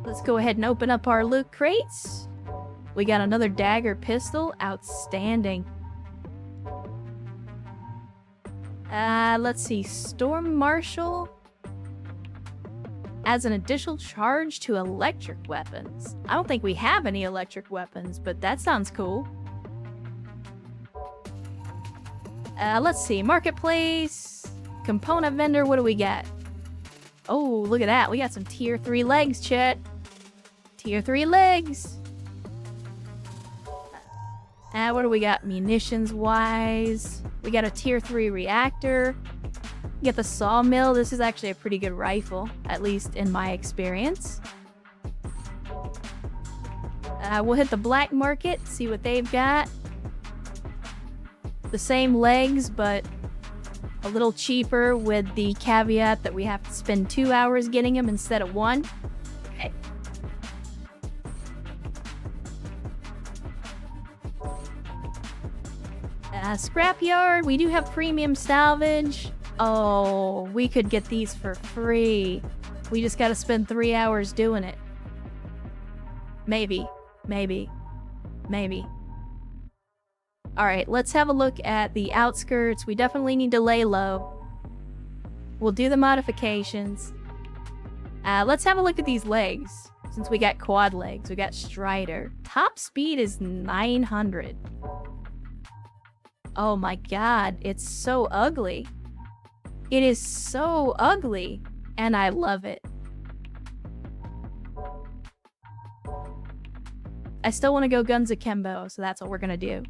Let's go ahead and open up our loot crates. We got another dagger pistol. Outstanding. Let's see. Storm Marshal adds an additional charge to electric weapons. I don't think we have any electric weapons, but that sounds cool. Let's see. Marketplace. Component vendor. What do we got? Oh, look at that. We got some tier 3 legs, chat. Tier 3 legs. What do we got munitions-wise? We got a tier 3 reactor. We got the sawmill. This is actually a pretty good rifle, at least in my experience. We'll hit the black market, see what they've got. The same legs, but a little cheaper with the caveat that we have to spend 2 hours getting them instead of 1. Okay. Scrapyard, we do have premium salvage. Oh, we could get these for free. We just gotta spend 3 hours doing it. Maybe. Alright, let's have a look at the outskirts. We definitely need to lay low. We'll do the modifications. Let's have a look at these legs. Since we got quad legs, we got Strider. Top speed is 900. Oh my god, it's so ugly. It is so ugly, and I love it. I still want to go guns akimbo, so that's what we're gonna do.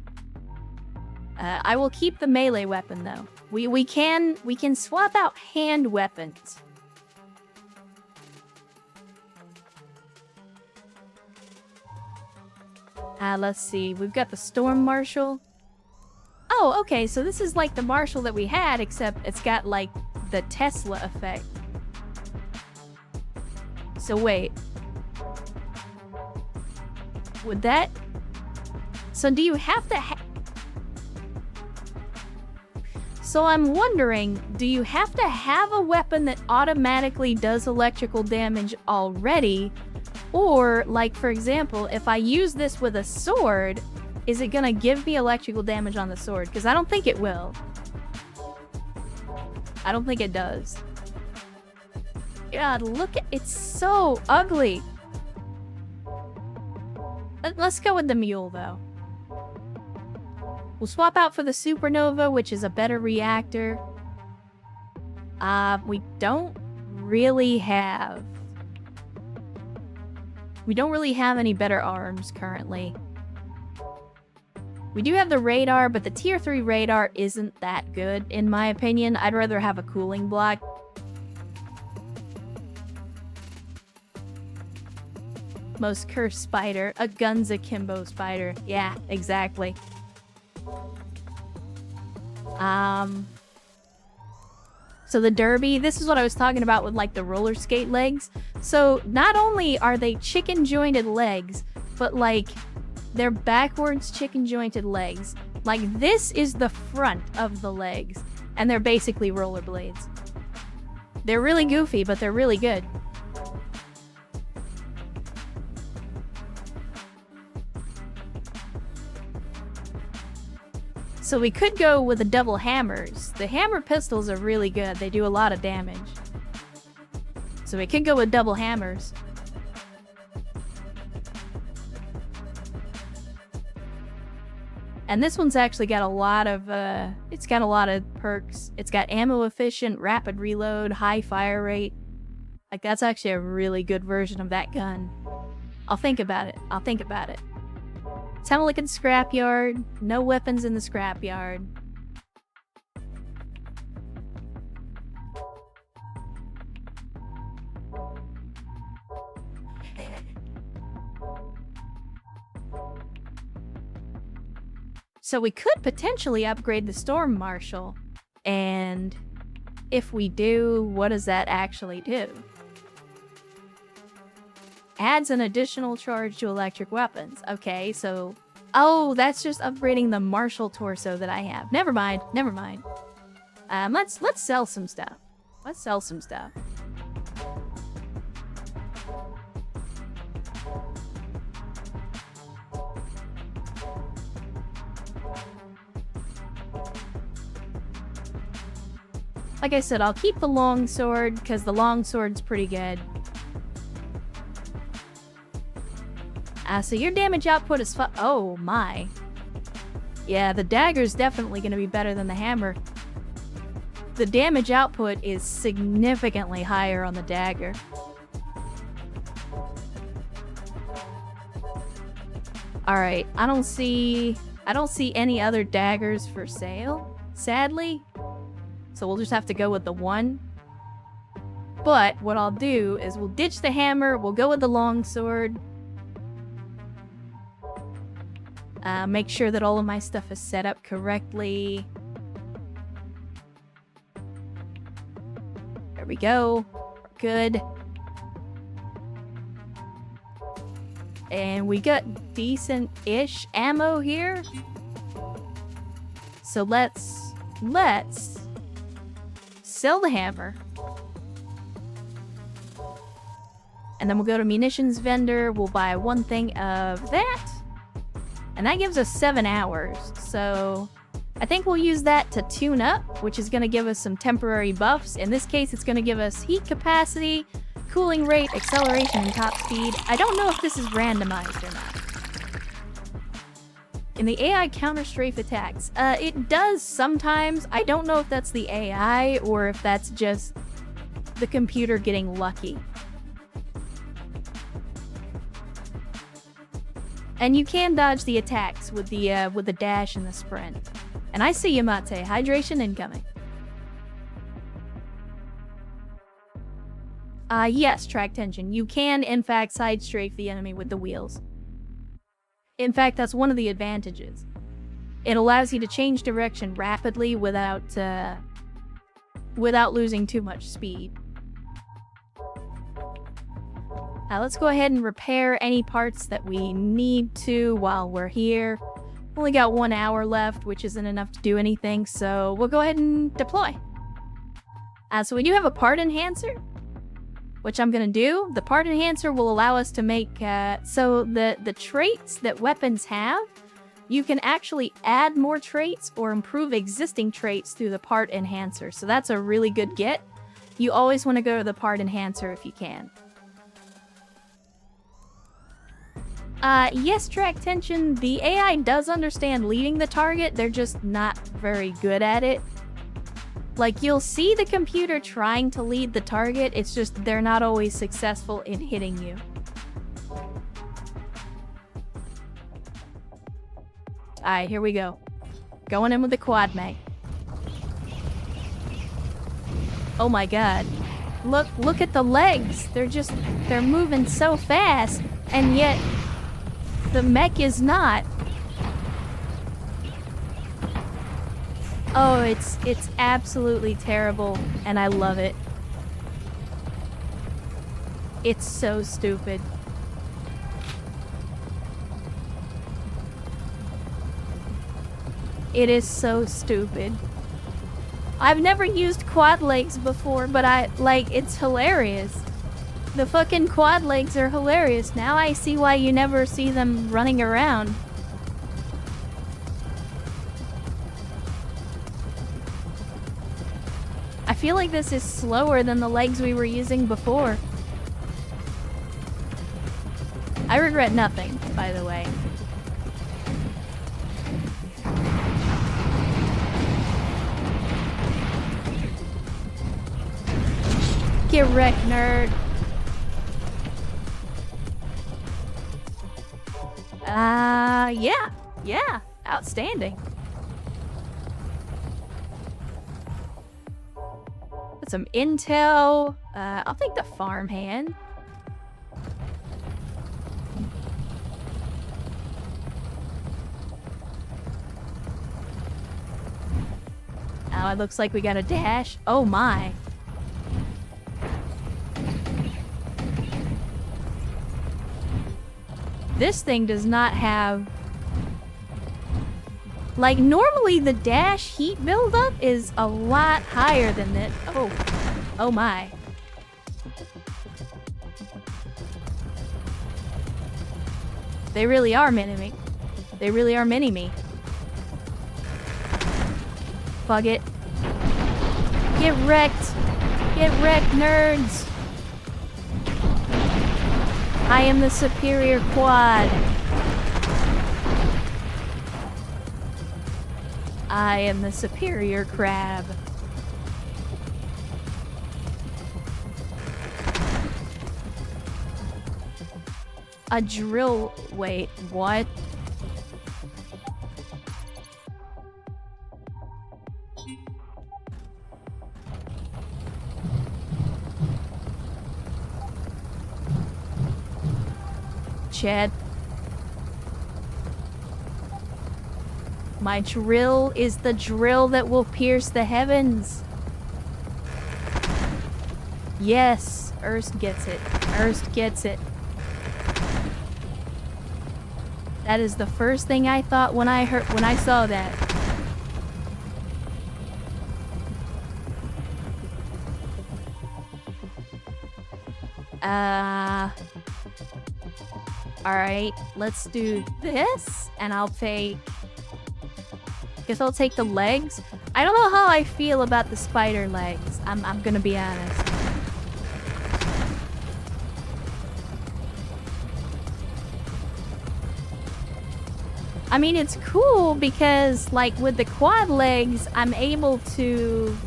I will keep the melee weapon though. We can swap out hand weapons. Let's see. We've got the Storm Marshal. Oh, okay, so this is like the Marshal that we had, except it's got like the Tesla effect. So wait. Would that... So do you have to So I'm wondering, do you have to have a weapon that automatically does electrical damage already? Or, like, for example, if I use this with a sword, is it gonna give me electrical damage on the sword? Because I don't think it will. I don't think it does. God, look at... It's so ugly. Let's go with the mule, though. We'll swap out for the Supernova, which is a better reactor. We don't really have any better arms currently. We do have the radar, but the tier 3 radar isn't that good, in my opinion. I'd rather have a cooling block. Most cursed spider. A guns akimbo spider. Yeah, exactly. So the derby, this is what I was talking about with like the roller skate legs. So not only are they chicken jointed legs, but like they're backwards chicken jointed legs. Like this is the front of the legs, and they're basically rollerblades. They're really goofy, but they're really good. So we could go with the double hammers. The hammer pistols are really good. They do a lot of damage. So we could go with double hammers. And this one's actually got a lot of, it's got a lot of perks. It's got ammo efficient, rapid reload, high fire rate. Like, that's actually a really good version of that gun. I'll think about it. Let's have a look at the scrapyard. No weapons in the scrapyard. So we could potentially upgrade the Storm Marshal. And if we do, what does that actually do? Adds an additional charge to electric weapons. Okay, so... Oh, that's just upgrading the Marshal torso that I have. Never mind. Let's sell some stuff. Like I said, I'll keep the longsword, because the longsword's pretty good. So your damage output is oh my. Yeah, the dagger's definitely going to be better than the hammer. The damage output is significantly higher on the dagger. Alright, I don't see any other daggers for sale, sadly. So we'll just have to go with the one. But what I'll do is we'll ditch the hammer, we'll go with the longsword. Make sure that all of my stuff is set up correctly. There we go. Good. And we got decent-ish ammo here. So let's sell the hammer. And then we'll go to munitions vendor. We'll buy one thing of that. And that gives us 7 hours. So I think we'll use that to tune up, which is going to give us some temporary buffs. In this case, it's going to give us heat capacity, cooling rate, acceleration, and top speed. I don't know if this is randomized or not. In the AI counter-strafe attacks, it does sometimes. I don't know if that's the AI or if that's just the computer getting lucky. And you can dodge the attacks with the dash and the sprint. And I see you, Mate. Hydration incoming. Yes, track tension. You can, in fact, side strafe the enemy with the wheels. In fact, that's one of the advantages. It allows you to change direction rapidly without losing too much speed. Let's go ahead and repair any parts that we need to while we're here. Only got 1 hour left, which isn't enough to do anything, so we'll go ahead and deploy. So we do have a part enhancer, which I'm going to do. The part enhancer will allow us to make, so the traits that weapons have, you can actually add more traits or improve existing traits through the part enhancer. So that's a really good get. You always want to go to the part enhancer if you can. Yes, track tension. The AI does understand leading the target, they're just not very good at it. Like, you'll see the computer trying to lead the target, it's just they're not always successful in hitting you. Alright, here we go. Going in with the quad mech. Oh my god. Look at the legs. They're moving so fast, and yet the mech is not. Oh, it's absolutely terrible, and I love it. It's so stupid. It is so stupid. I've never used quad legs before, but it's hilarious. The fucking quad legs are hilarious. Now I see why you never see them running around. I feel like this is slower than the legs we were using before. I regret nothing, by the way. Get wrecked, nerd. Yeah, outstanding. Put some intel. I'll take the farmhand. Now it looks like we got a dash. Oh my. This thing does not have... Like, normally the dash heat buildup is a lot higher than this. Oh my. They really are mini-me. They really are mini-me. Fuck it. Get wrecked! Get wrecked, nerds! I am the superior quad. I am the superior crab. A drill... Wait, what? Chad. My drill is the drill that will pierce the heavens. Yes, Ernst gets it. Ernst gets it. That is the first thing I thought when I saw that. Alright, let's do this, and I'll take... Guess I'll take the legs. I don't know how I feel about the spider legs. I'm gonna be honest. I mean, it's cool because, like, with the quad legs, I'm able to...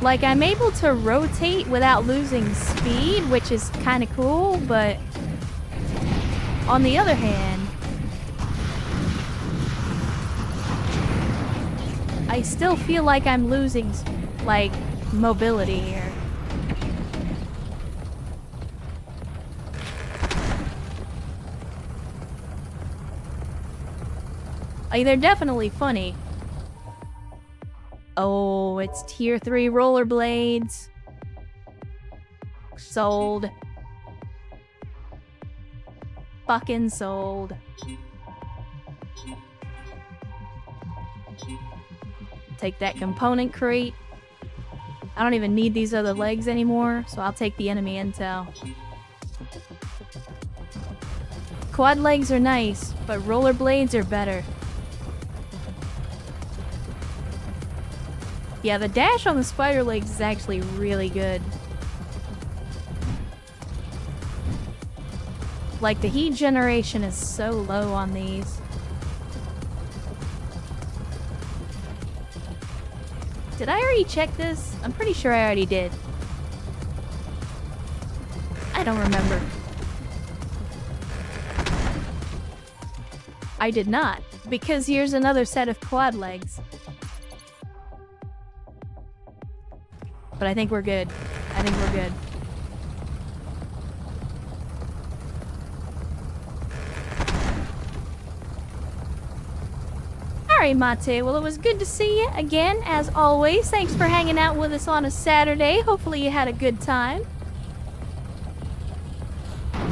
Like, I'm able to rotate without losing speed, which is kind of cool, but... On the other hand... I still feel like I'm losing, like, mobility here. Like, they're definitely funny. Oh, it's tier 3 rollerblades. Sold. Fucking sold. Take that component crate. I don't even need these other legs anymore, so I'll take the enemy intel. Quad legs are nice, but rollerblades are better. Yeah, the dash on the spider legs is actually really good. Like, the heat generation is so low on these. Did I already check this? I'm pretty sure I already did. I don't remember. I did not, because here's another set of quad legs. But I think we're good. I think we're good. Alright, Mate. Well, it was good to see you again, as always. Thanks for hanging out with us on a Saturday. Hopefully you had a good time.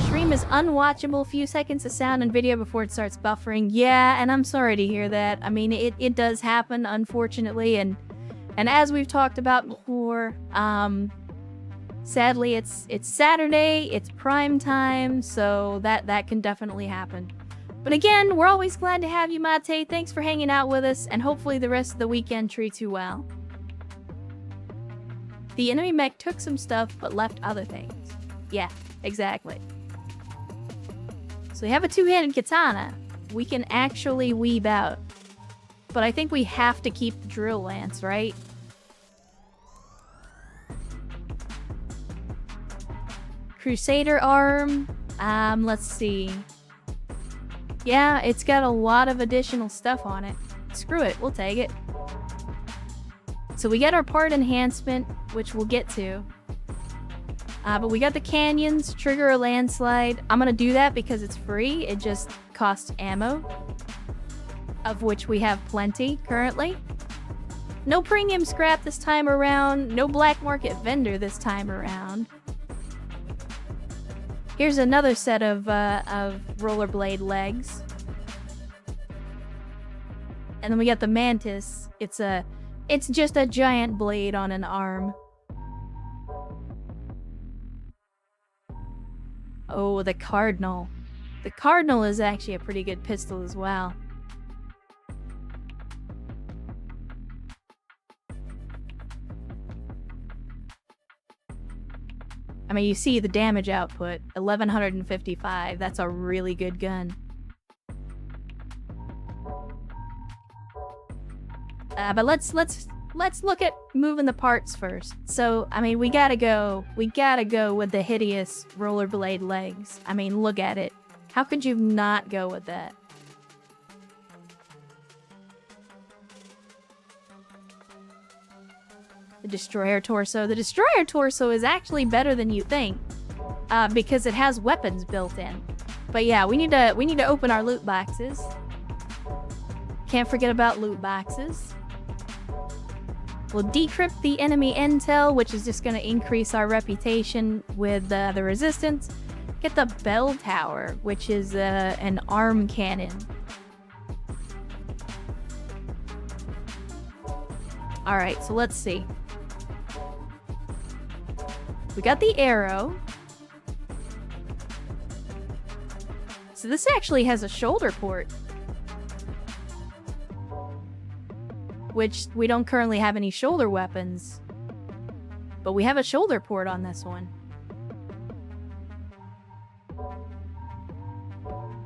Stream is unwatchable. Few seconds of sound and video before it starts buffering. Yeah, and I'm sorry to hear that. I mean, it does happen, unfortunately, and as we've talked about before, sadly, it's Saturday, it's prime time, so that can definitely happen. But again, we're always glad to have you, Mate. Thanks for hanging out with us, and hopefully the rest of the weekend treats you well. The enemy mech took some stuff, but left other things. Yeah, exactly. So we have a two-handed katana. We can actually weeb out. But I think we have to keep the drill lance, right? Crusader arm. Let's see. Yeah, it's got a lot of additional stuff on it. Screw it, we'll take it. So we get our part enhancement, which we'll get to. But we got the canyons, trigger a landslide. I'm gonna do that because it's free. It just costs ammo, of which we have plenty currently. No premium scrap this time around. No black market vendor this time around. Here's another set of rollerblade legs. And then we got the mantis. It's just a giant blade on an arm. Oh, the cardinal. The cardinal is actually a pretty good pistol as well. I mean, you see the damage output, 1155. That's a really good gun. But let's look at moving the parts first. So, I mean, we gotta go with the hideous rollerblade legs. I mean, look at it. How could you not go with that? The destroyer torso. The destroyer torso is actually better than you think, because it has weapons built in. But yeah, we need to open our loot boxes. Can't forget about loot boxes. We'll decrypt the enemy intel, which is just going to increase our reputation with the resistance. Get the bell tower, which is an arm cannon. Alright, so let's see. We got the arrow. So this actually has a shoulder port, which we don't currently have any shoulder weapons, but we have a shoulder port on this one.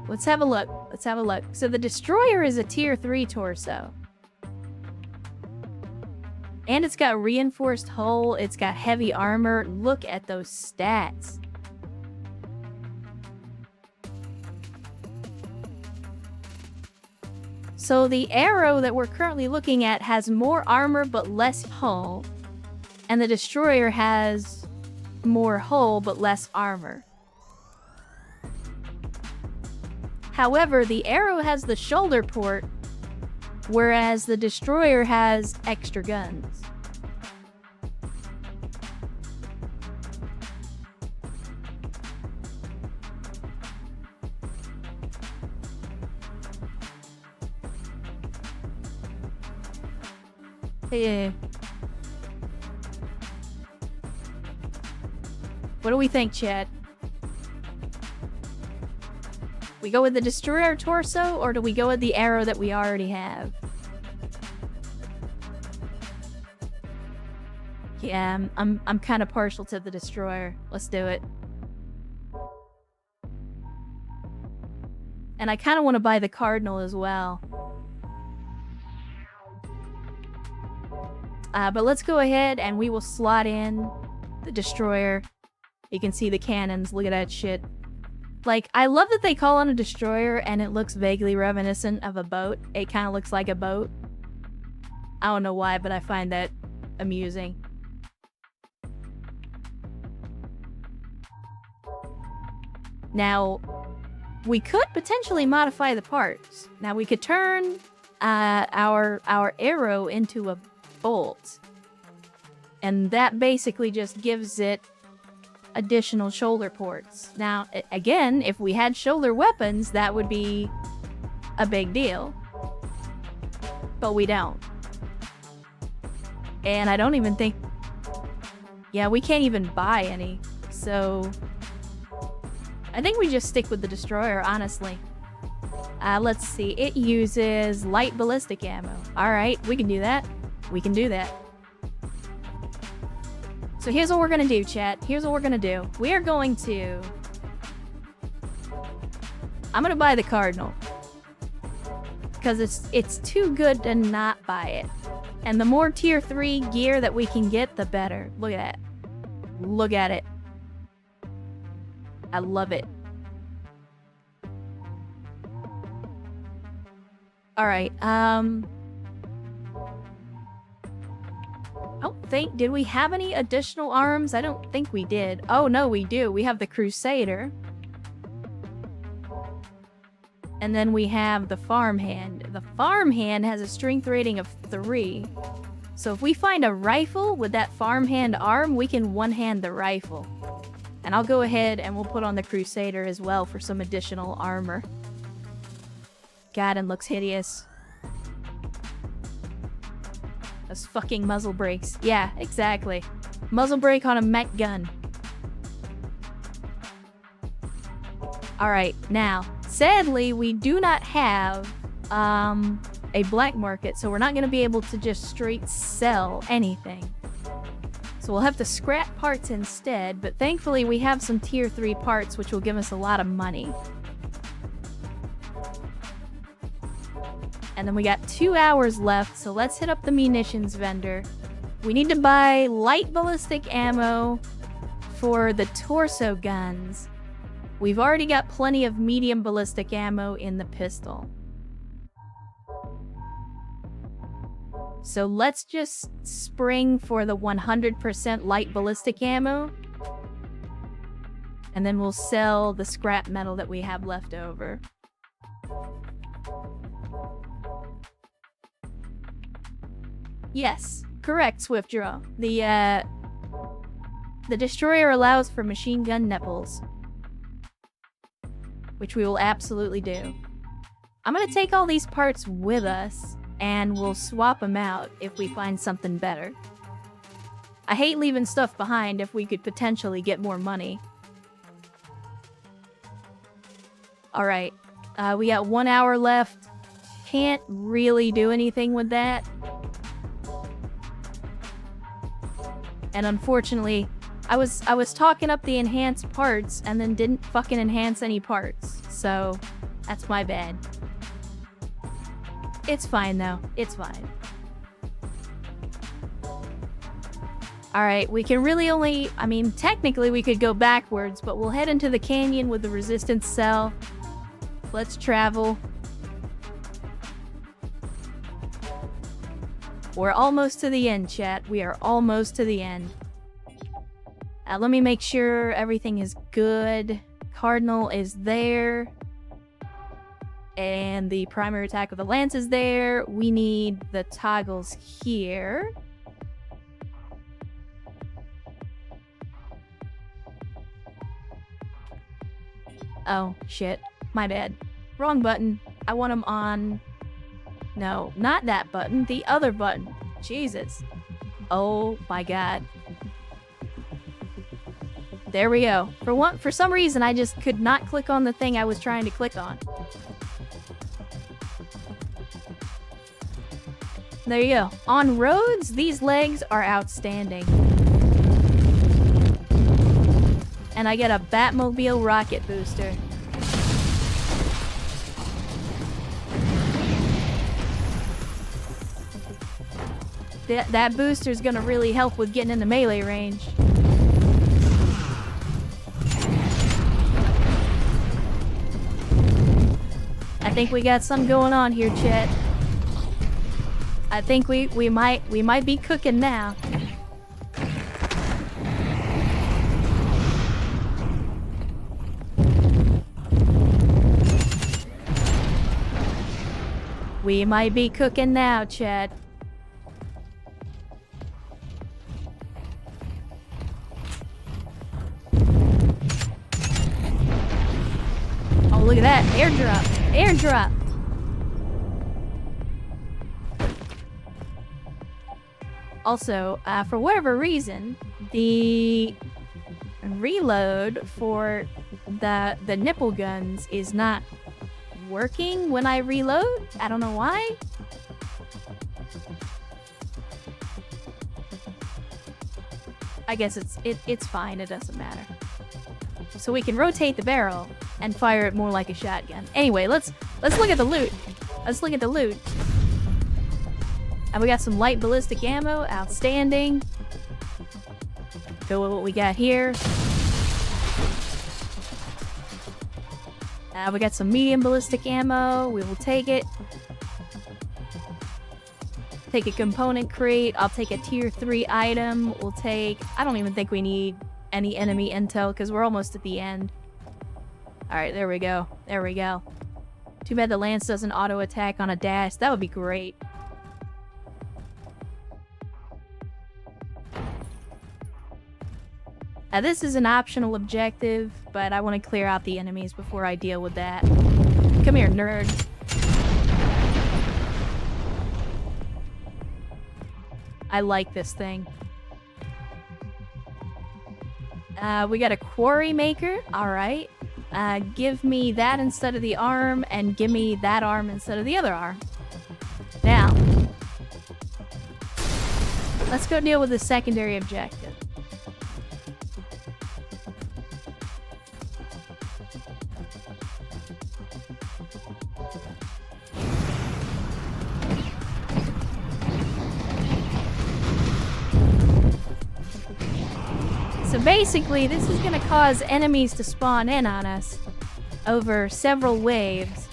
Let's have a look. Let's have a look. So the destroyer is a tier 3 torso. And it's got reinforced hull, it's got heavy armor. Look at those stats. So the arrow that we're currently looking at has more armor but less hull. And the destroyer has more hull but less armor. However, the arrow has the shoulder port, whereas the destroyer has extra guns. Yeah. What do we think, Chad? We go with the destroyer torso, or do we go with the arrow that we already have? Yeah, I'm kind of partial to the destroyer. Let's do it. And I kind of want to buy the cardinal as well. But let's go ahead and we will slot in the destroyer. You can see the cannons. Look at that shit. Like, I love that they call on a destroyer and it looks vaguely reminiscent of a boat. It kind of looks like a boat. I don't know why, but I find that amusing. Now, we could potentially modify the parts. Now, we could turn our arrow into a bolt. And that basically just gives it additional shoulder ports. Now, again, if we had shoulder weapons, that would be a big deal. But we don't. And I don't even think... Yeah, we can't even buy any. So... I think we just stick with the destroyer, honestly. Let's see. It uses light ballistic ammo. Alright, we can do that. We can do that. So here's what we're gonna do, chat. Here's what we're gonna do. We are going to... I'm gonna buy the cardinal. Because it's too good to not buy it. And the more tier 3 gear that we can get, the better. Look at that. Look at it. I love it. Alright, I don't think... Did we have any additional arms? I don't think we did. Oh, no, we do. We have the Crusader. And then we have the Farmhand. The Farmhand has a strength rating of 3. So if we find a rifle with that Farmhand arm, we can one-hand the rifle. And I'll go ahead and we'll put on the Crusader as well for some additional armor. God, and looks hideous. Those fucking muzzle brakes. Yeah, exactly. Muzzle brake on a mech gun. Alright, now, sadly, we do not have a black market, so we're not going to be able to just straight sell anything. So So we'll have to scrap parts instead, but thankfully we have some tier 3 parts which will give us a lot of money. And then we got 2 hours left, so let's hit up the munitions vendor. We need to buy light ballistic ammo for the torso guns. We've already got plenty of medium ballistic ammo in the pistol. So let's just spring for the 100% light ballistic ammo. And then we'll sell the scrap metal that we have left over. Yes, correct, Swiftdraw. The destroyer allows for machine gun nipples, which we will absolutely do. I'm gonna take all these parts with us, and we'll swap them out if we find something better. I hate leaving stuff behind if we could potentially get more money. Alright, we got 1 hour left. Can't really do anything with that. And unfortunately, I was talking up the enhanced parts and then didn't fucking enhance any parts. So, that's my bad. It's fine though. It's fine. Alright, we can really only... I mean, technically we could go backwards, but we'll head into the canyon with the resistance cell. Let's travel. We're almost to the end, chat. We are almost to the end. Let me make sure everything is good. Cardinal is there. And the primary attack of the lance is there. We need the toggles here. Oh, shit. My bad. Wrong button. I want them on... No, not that button. The other button. Jesus. Oh my god. There we go. For some reason, I just could not click on the thing I was trying to click on. There you go. On roads, these legs are outstanding. And I get a Batmobile rocket booster. That booster's gonna really help with getting into melee range. I think we got something going on here, chat. I think we might be cooking now. We might be cooking now, chat. Oh, look at that. Airdrop. Airdrop. Also, for whatever reason, the reload for the nipple guns is not working when I reload. I don't know why. I guess it's fine. It doesn't matter. So we can rotate the barrel and fire it more like a shotgun. Anyway, let's look at the loot. Let's look at the loot. And we got some light ballistic ammo. Outstanding. Go with what we got here. We got some medium ballistic ammo. We will take it. Take a component crate. I'll take a tier 3 item. We'll take... I don't even think we need any enemy intel because we're almost at the end. Alright, there we go. There we go. Too bad the lance doesn't auto attack on a dash. That would be great. This is an optional objective, but I want to clear out the enemies before I deal with that. Come here, nerd. I like this thing. We got a quarry maker. Alright. Give me that instead of the arm, and give me that arm instead of the other arm. Now, let's go deal with the secondary objective. So basically, this is going to cause enemies to spawn in on us over several waves.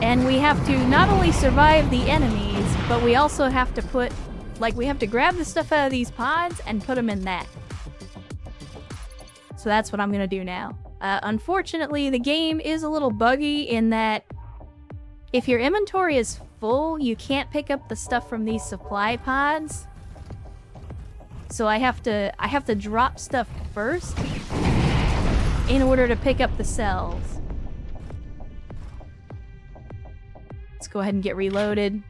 And we have to not only survive the enemies, but we also have to put, like, we have to grab the stuff out of these pods and put them in that. So that's what I'm going to do now. Unfortunately, the game is a little buggy in that if your inventory is full, you can't pick up the stuff from these supply pods. So I have to drop stuff first in order to pick up the cells. Let's go ahead and get reloaded.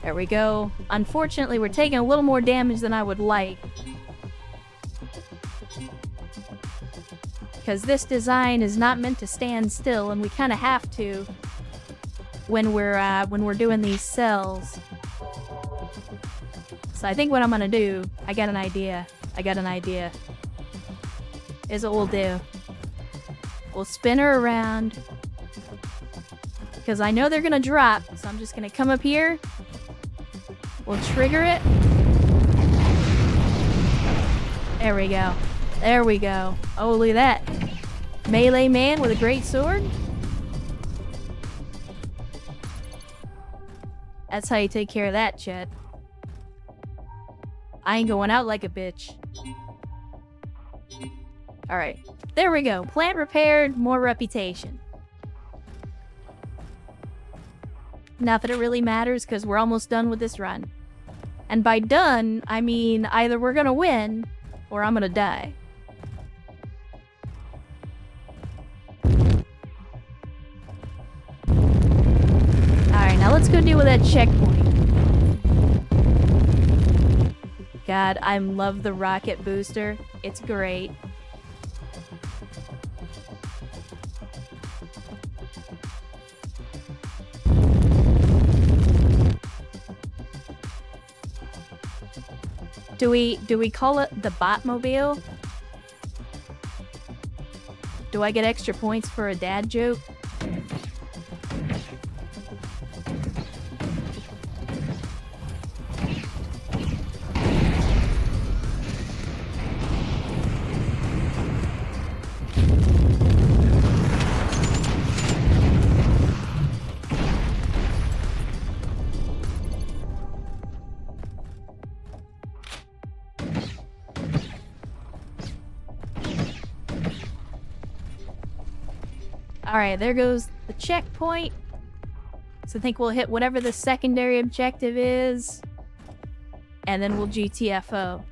There we go. Unfortunately, we're taking a little more damage than I would like. Because this design is not meant to stand still, and we kind of have to when we're doing these cells. So I think what I'm gonna do, I got an idea. Here's what we'll do. We'll spin her around. Because I know they're gonna drop, so I'm just gonna come up here. We'll trigger it. There we go. There we go. Oh, look at that. Melee man with a great sword. That's how you take care of that, Chet. I ain't going out like a bitch. Alright. There we go. Plant repaired, more reputation. Not that it really matters, because we're almost done with this run. And by done, I mean either we're gonna win, or I'm gonna die. Alright, now let's go deal with that checkpoint. God, I love the rocket booster. It's great. Do we call it the Botmobile? Do I get extra points for a dad joke? Alright, there goes the checkpoint. So I think we'll hit whatever the secondary objective is. And then we'll GTFO.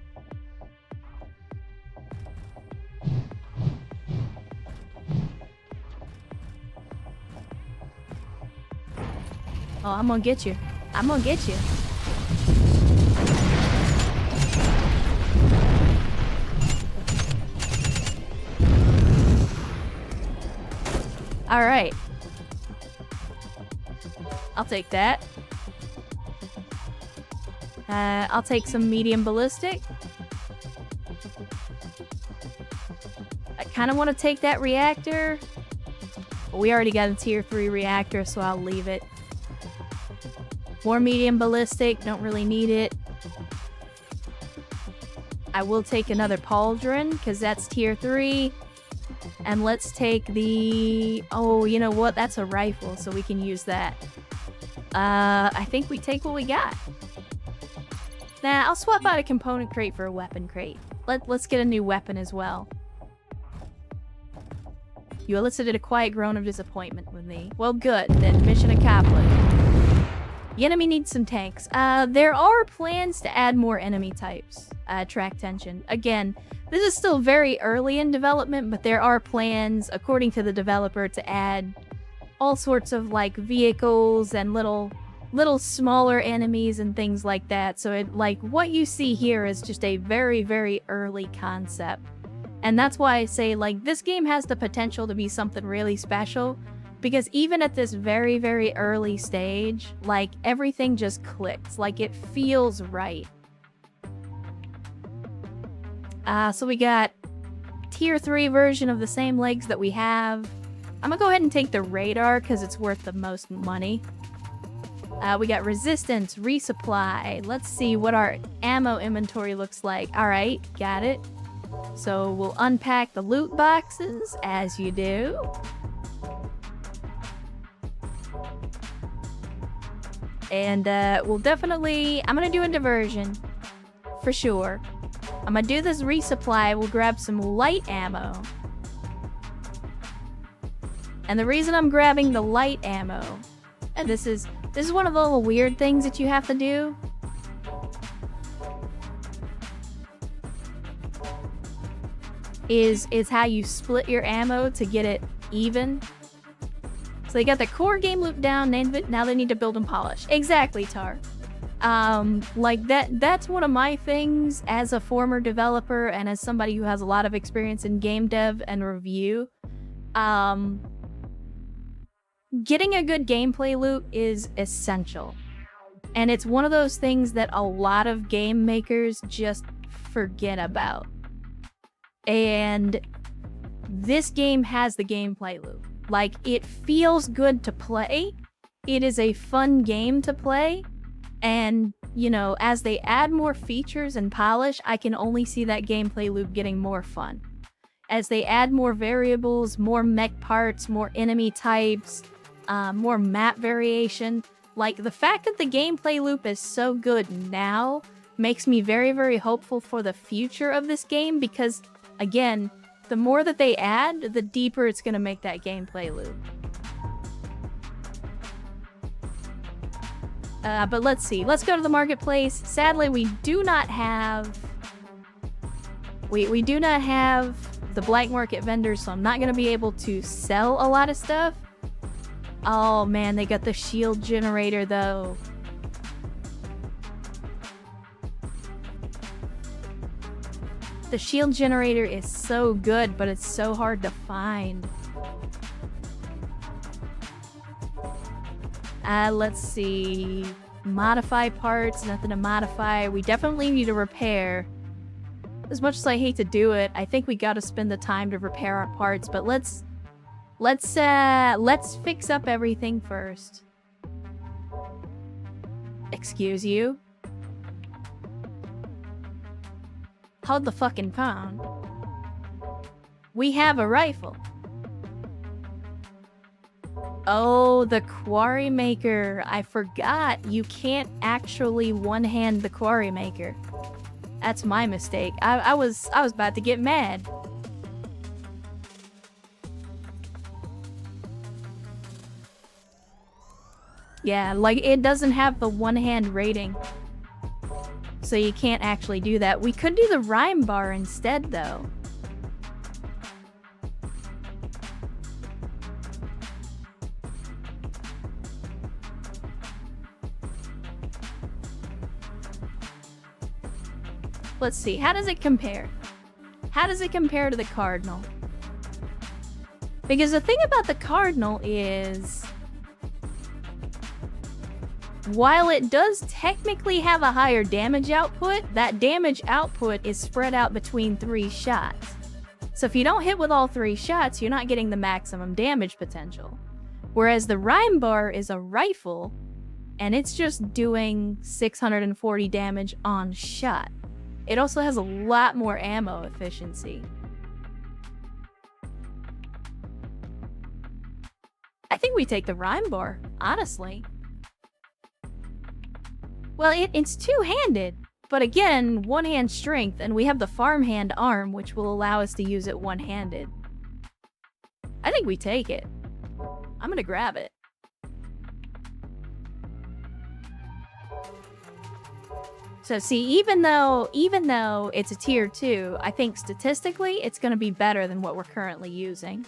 Oh, I'm gonna get you. I'm gonna get you. Alright. I'll take that. I'll take some medium ballistic. I kind of want to take that reactor. But we already got a tier 3 reactor, so I'll leave it. More medium ballistic. Don't really need it. I will take another pauldron, because that's tier 3. And let's take the... Oh, you know what? That's a rifle, so we can use that. I think we take what we got. Nah, I'll swap out a component crate for a weapon crate. Let's get a new weapon as well. You elicited a quiet groan of disappointment with me. Well, good. Then mission accomplished. The enemy needs some tanks. There are plans to add more enemy types. Track tension. Again, this is still very early in development, but there are plans, according to the developer, to add all sorts of, like, vehicles and little smaller enemies and things like that. So, what you see here is just a very, very early concept. And that's why I say, like, this game has the potential to be something really special, because even at this very, very early stage, like, everything just clicks. Like, it feels right. So we got tier 3 version of the same legs that we have. I'm gonna go ahead and take the radar because it's worth the most money. We got resistance, resupply. Let's see what our ammo inventory looks like. Alright, got it. So we'll unpack the loot boxes, as you do. And we'll definitely... I'm gonna do a diversion. For sure. I'm gonna do this resupply. We'll grab some light ammo. And the reason I'm grabbing the light ammo, and this is one of the little weird things that you have to do. Is how you split your ammo to get it even. So they got the core game loop down, now they need to build and polish. Exactly, Tar. Like that's one of my things as a former developer and as somebody who has a lot of experience in game dev and review. Getting a good gameplay loop is essential. And it's one of those things that a lot of game makers just forget about. And this game has the gameplay loop. Like, it feels good to play. It is a fun game to play. And, you know, as they add more features and polish, I can only see that gameplay loop getting more fun. As they add more variables, more mech parts, more enemy types, more map variation. Like, the fact that the gameplay loop is so good now makes me very, very hopeful for the future of this game because, again, the more that they add, the deeper it's going to make that gameplay loop. But let's see. Let's go to the marketplace. Sadly, we do not have... We do not have the black market vendors, so I'm not going to be able to sell a lot of stuff. Oh man, they got the shield generator though. The shield generator is so good, but it's so hard to find. Let's see. Modify parts, nothing to modify. We definitely need to repair. As much as I hate to do it, I think we gotta spend the time to repair our parts, but let's fix up everything first. Excuse you? Hold the fucking phone. We have a rifle. Oh, the quarry maker. I forgot you can't actually one-hand the quarry maker. That's my mistake. I was about to get mad. Yeah, like, it doesn't have the one-hand rating. So you can't actually do that. We could do the rhyme bar instead, though. Let's see, how does it compare? How does it compare to the Cardinal? Because the thing about the Cardinal is... while it does technically have a higher damage output, that damage output is spread out between 3 shots. So if you don't hit with all 3 shots, you're not getting the maximum damage potential. Whereas the rhyme bar is a rifle, and it's just doing 640 damage on shot. It also has a lot more ammo efficiency. I think we take the rhyme bar, honestly. Well, it's two-handed, but again, one-hand strength, and we have the farmhand arm, which will allow us to use it one-handed. I think we take it. I'm gonna grab it. So see, even though it's a tier 2, I think statistically it's gonna be better than what we're currently using.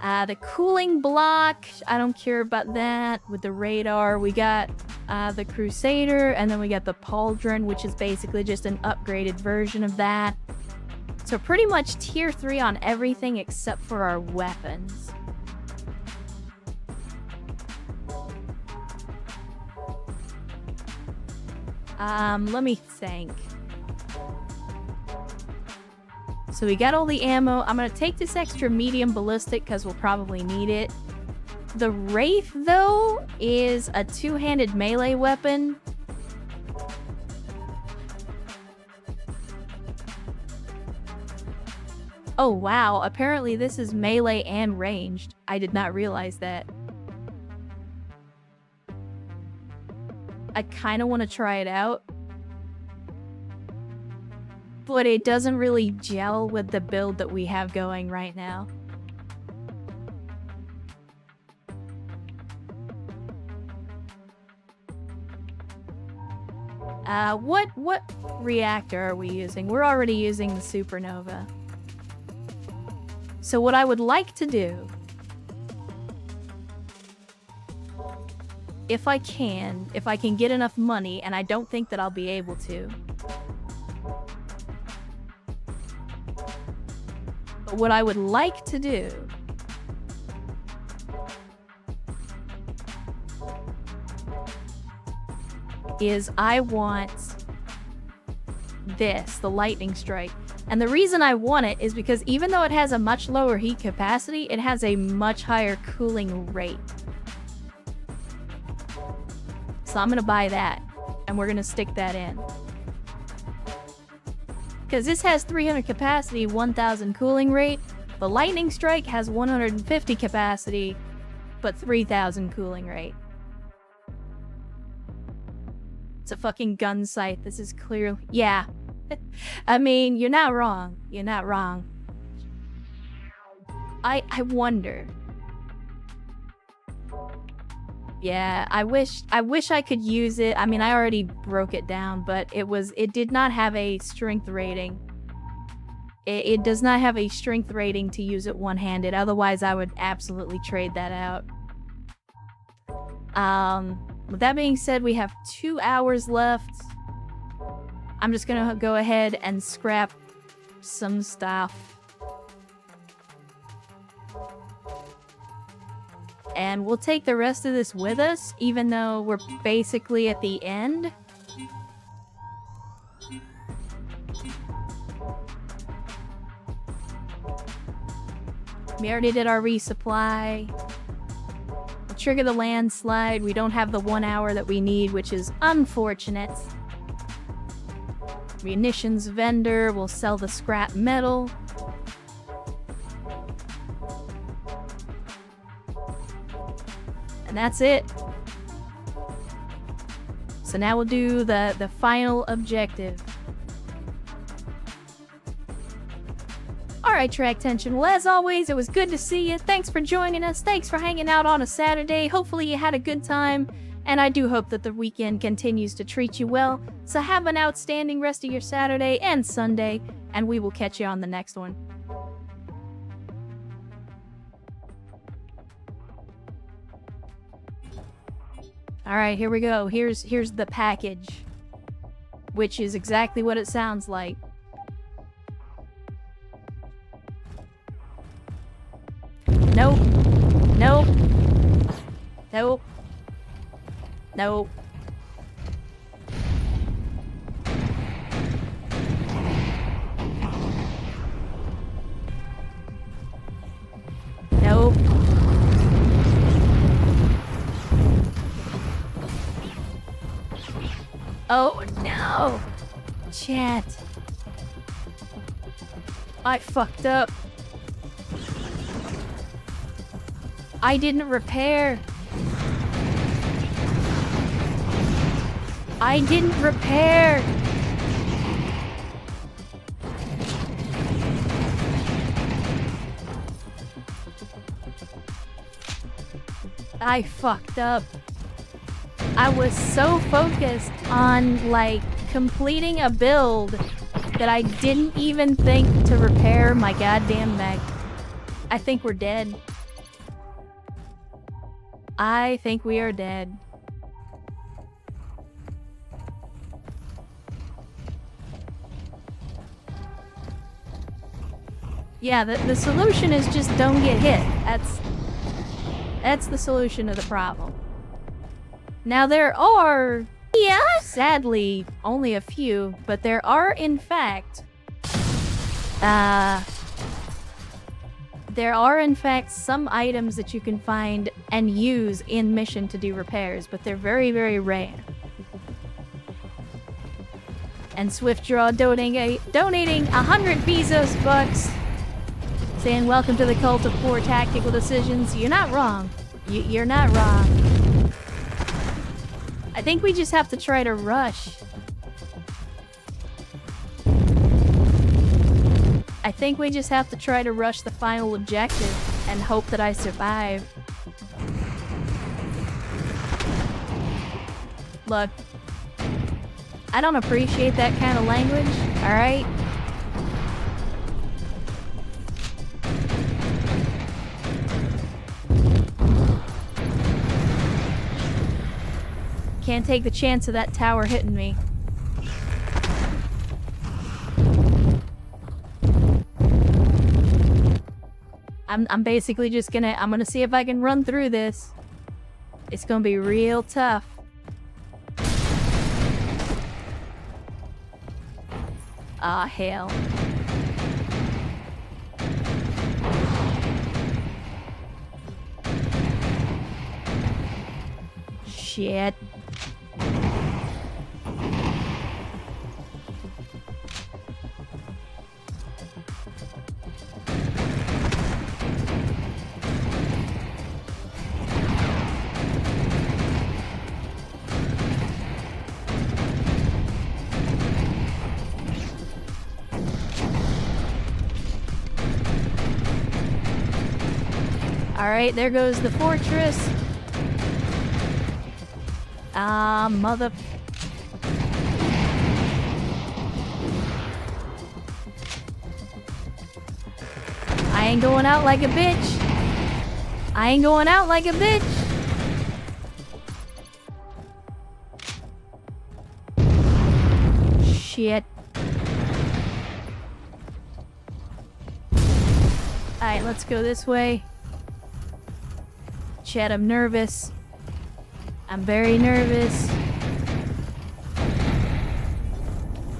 The cooling block, I don't care about that. With the radar, we got the Crusader, and then we got the Pauldron, which is basically just an upgraded version of that. So pretty much tier 3 on everything except for our weapons. Let me think. So we got all the ammo. I'm gonna take this extra medium ballistic because we'll probably need it. The Wraith, though, is a two-handed melee weapon. Oh, wow. Apparently this is melee and ranged. I did not realize that. I kind of want to try it out. But it doesn't really gel with the build that we have going right now. What reactor are we using? We're already using the supernova. So what I would like to do, if I can get enough money, and I don't think that I'll be able to. But what I would like to do is I want this, the lightning strike. And the reason I want it is because even though it has a much lower heat capacity, it has a much higher cooling rate. So I'm gonna buy that, and we're gonna stick that in. Because this has 300 capacity, 1000 cooling rate. The lightning strike has 150 capacity, but 3000 cooling rate. It's a fucking gun sight. This is clearly... Yeah. I mean, you're not wrong. You're not wrong. I wonder. Yeah, I wish I could use it. I mean, I already broke it down, but it did not have a strength rating. It does not have a strength rating to use it one-handed. Otherwise, I would absolutely trade that out. With that being said, we have 2 hours left. I'm just gonna go ahead and scrap some stuff. And we'll take the rest of this with us, even though we're basically at the end. We already did our resupply. We'll trigger the landslide. We don't have the 1 hour that we need, which is unfortunate. Munitions vendor will sell the scrap metal. And that's it. So now we'll do the final objective. Alright, Track Tension. Well, as always, it was good to see you. Thanks for joining us. Thanks for hanging out on a Saturday. Hopefully you had a good time. And I do hope that the weekend continues to treat you well. So have an outstanding rest of your Saturday and Sunday. And we will catch you on the next one. Alright, here we go. Here's the package. Which is exactly what it sounds like. Nope. Nope. Nope. Nope. Nope. Oh no! Chat. I fucked up. I didn't repair. I didn't repair. I fucked up. I was so focused on, like, completing a build that I didn't even think to repair my goddamn mech. I think we're dead. I think we are dead. Yeah, the solution is just don't get hit. That's the solution to the problem. Now there are, sadly, only a few, but there are in fact, some items that you can find and use in mission to do repairs, but they're very, very rare. And Swiftdraw donating 100 pesos bucks, saying welcome to the cult of poor tactical decisions. You're not wrong. You're not wrong. I think we just have to try to rush. I think we just have to try to rush the final objective and hope that I survive. Look, I don't appreciate that kind of language, alright? Can't take the chance of that tower hitting me. I'm basically just I'm gonna see if I can run through this. It's gonna be real tough. Ah, hell. Shit. Alright, there goes the fortress. Ah, mother... I ain't going out like a bitch. I ain't going out like a bitch. Shit. Alright, let's go this way. Chet, I'm nervous. I'm very nervous.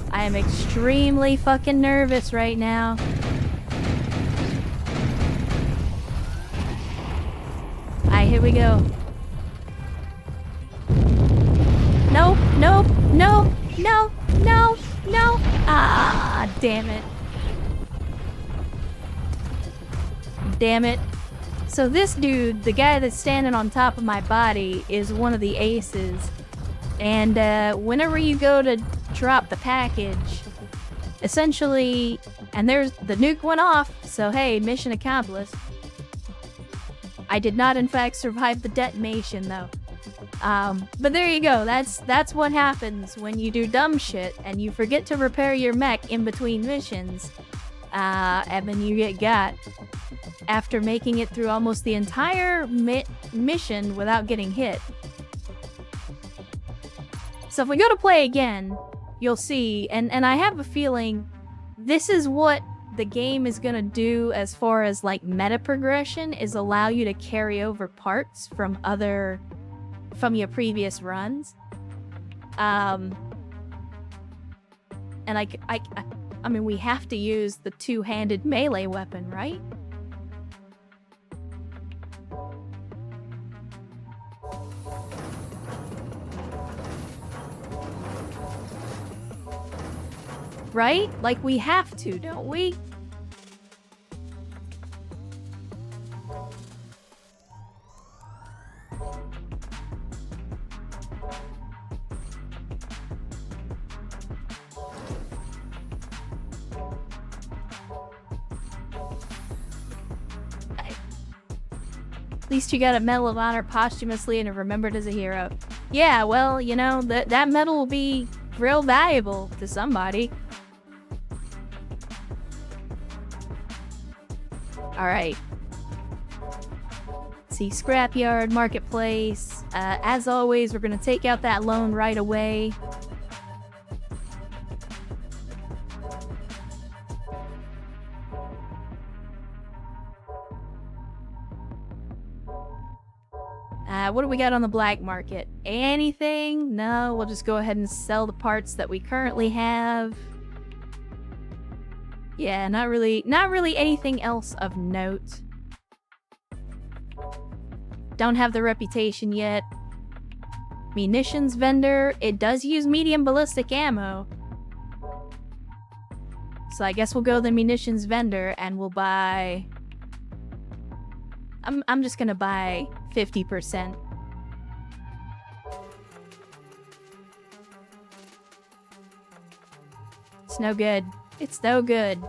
I am extremely fucking nervous right now. Alright, here we go. Nope, nope, no, no, no, no. Ah, damn it. Damn it. So this dude, the guy that's standing on top of my body, is one of the aces. And whenever you go to drop the package, essentially, and there's the nuke went off, so hey, mission accomplished. I did not in fact survive the detonation though. But there you go, that's what happens when you do dumb shit and you forget to repair your mech in between missions. And then you get got. After making it through almost the entire mission without getting hit. So if we go to play again, you'll see, and I have a feeling this is what the game is gonna do as far as like meta progression, is allow you to carry over parts from your previous runs. And I mean, we have to use the two-handed melee weapon, right? Right? Like, we have to, don't we? At least you got a Medal of Honor posthumously and are remembered as a hero. Yeah, well, you know, that medal will be real valuable to somebody. Alright. See, scrapyard, marketplace. As always, we're gonna take out that loan right away. What do we got on the black market? Anything? No, we'll just go ahead and sell the parts that we currently have. Yeah, not really anything else of note. Don't have the reputation yet. Munitions vendor. It does use medium ballistic ammo. So I guess we'll go to the munitions vendor and we'll buy... I'm just gonna buy 50%. It's no good. It's no good.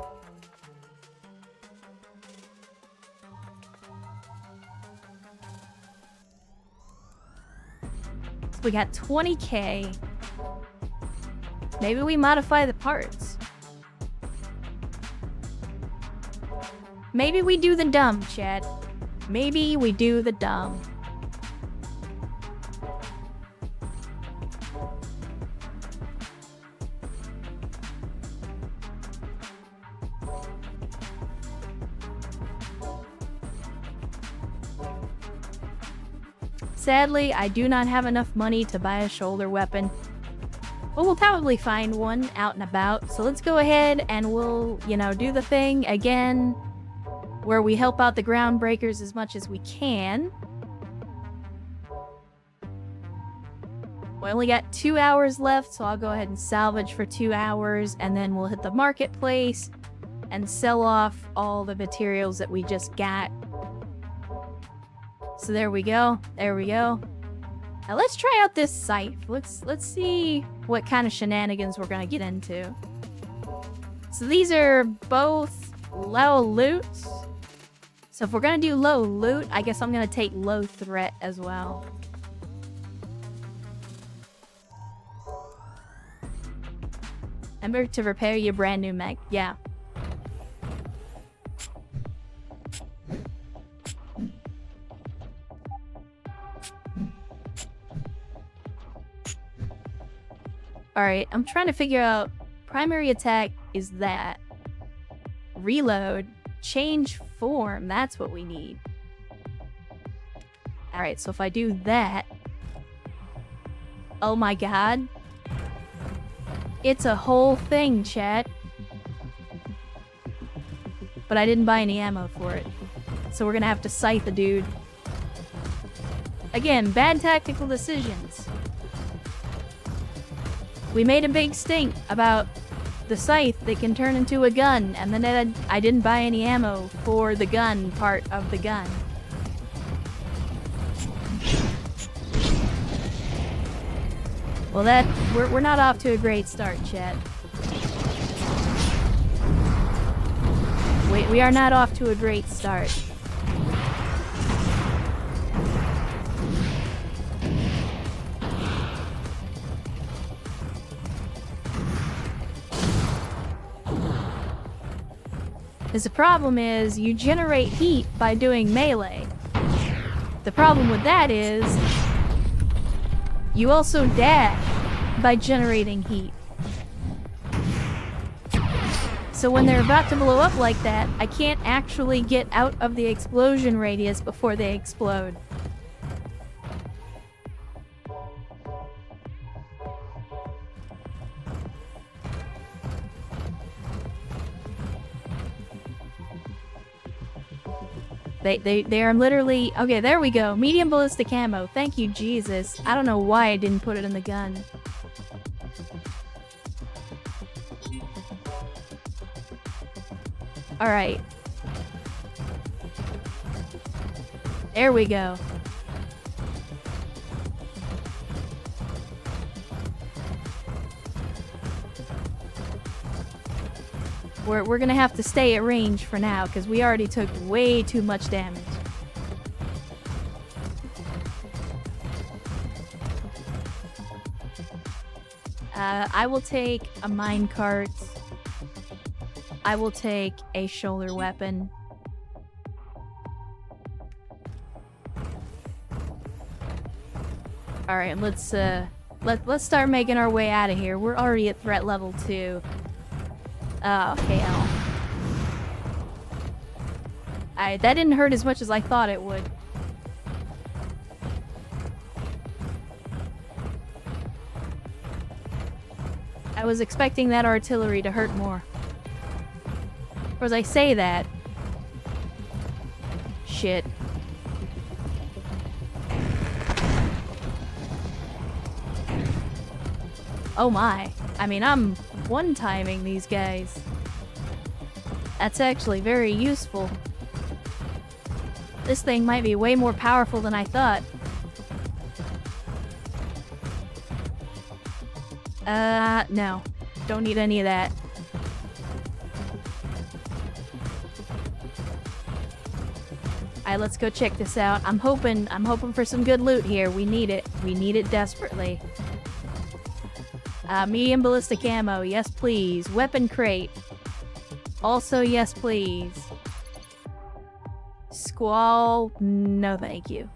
So we got 20k. Maybe we modify the parts. Maybe we do the dumb, chat. Maybe we do the dumb. Sadly, I do not have enough money to buy a shoulder weapon. But we'll probably find one out and about. So let's go ahead and we'll, you know, do the thing again where we help out the groundbreakers as much as we can. We only got 2 hours left, so I'll go ahead and salvage for 2 hours, and then we'll hit the marketplace and sell off all the materials that we just got. So there we go. There we go. Now let's try out this scythe. Let's see what kind of shenanigans we're gonna get into. So these are both low loot. So if we're gonna do low loot, I guess I'm gonna take low threat as well. Remember to repair your brand new mech. Yeah. Alright, I'm trying to figure out... Primary attack is that. Reload. Change form. That's what we need. Alright, so if I do that... Oh my god. It's a whole thing, chat. But I didn't buy any ammo for it. So we're gonna have to scythe the dude. Again, bad tactical decisions. We made a big stink about the scythe that can turn into a gun, and then I didn't buy any ammo for the gun part of the gun. Well, we're not off to a great start, chat. We are not off to a great start. Because the problem is, you generate heat by doing melee. The problem with that is, you also dash by generating heat. So when they're about to blow up like that, I can't actually get out of the explosion radius before they explode. They are literally... Okay, there we go. Medium ballistic ammo. Thank you, Jesus. I don't know why I didn't put it in the gun. Alright. There we go. We're gonna have to stay at range for now, because we already took way too much damage. I will take a minecart. I will take a shoulder weapon. Alright, let's start making our way out of here. We're already at threat level 2. Oh, hell. Alright, that didn't hurt as much as I thought it would. was expecting that artillery to hurt more. Or as I say that... Shit. Oh my. I mean, I'm one-timing these guys. That's actually very useful. This thing might be way more powerful than I thought. No. Don't need any of that. Alright, let's go check this out. I'm hoping for some good loot here. We need it. We need it desperately. Medium ballistic ammo. Yes, please. Weapon crate. Also, yes, please. Squall. No, thank you.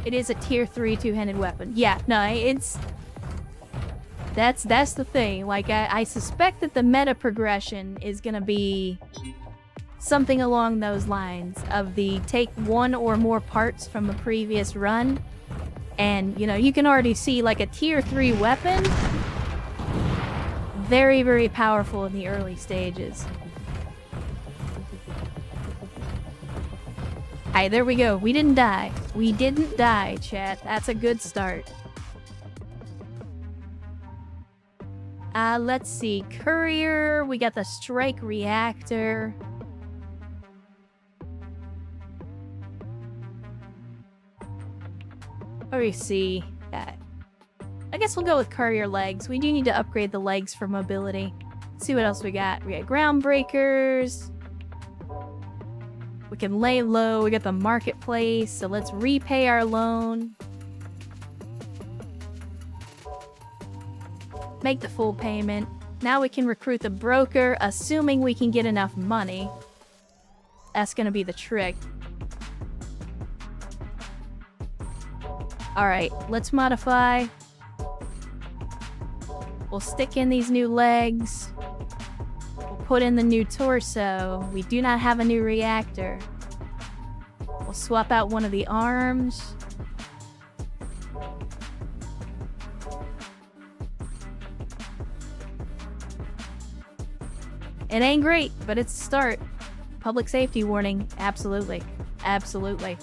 It is a tier 3 two-handed weapon. Yeah, no, it's... That's the thing. Like, I suspect that the meta progression is gonna be something along those lines of the take one or more parts from a previous run. And, you know, you can already see, like, a tier 3 weapon. Very, very powerful in the early stages. Alright, there we go. We didn't die. We didn't die, chat. That's a good start. Let's see. Courier. We got the strike reactor. What do we see? I guess we'll go with courier legs. We do need to upgrade the legs for mobility. Let's see what else we got. We got ground breakers. We can lay low. We got the marketplace. So let's repay our loan. Make the full payment. Now we can recruit the broker, assuming we can get enough money. That's gonna be the trick. Alright, let's modify. We'll stick in these new legs. We'll put in the new torso. We do not have a new reactor. We'll swap out one of the arms. It ain't great, but it's a start. Public safety warning. Absolutely. Absolutely.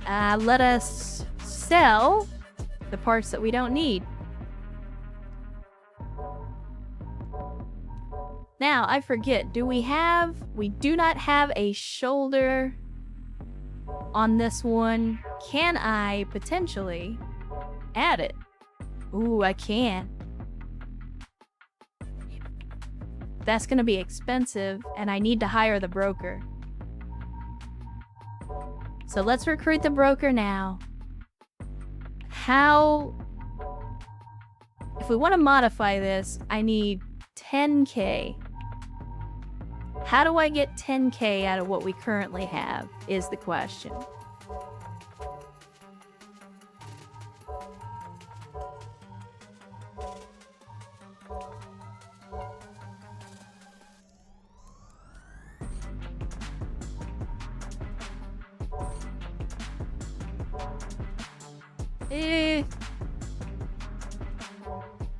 Let us sell the parts that we don't need. Now, I forget. We do not have a shoulder on this one. Can I potentially add it? Ooh, I can. That's gonna be expensive, and I need to hire the broker. So let's recruit the broker now. If we want to modify this, I need 10k. How do I get 10k out of what we currently have, is the question.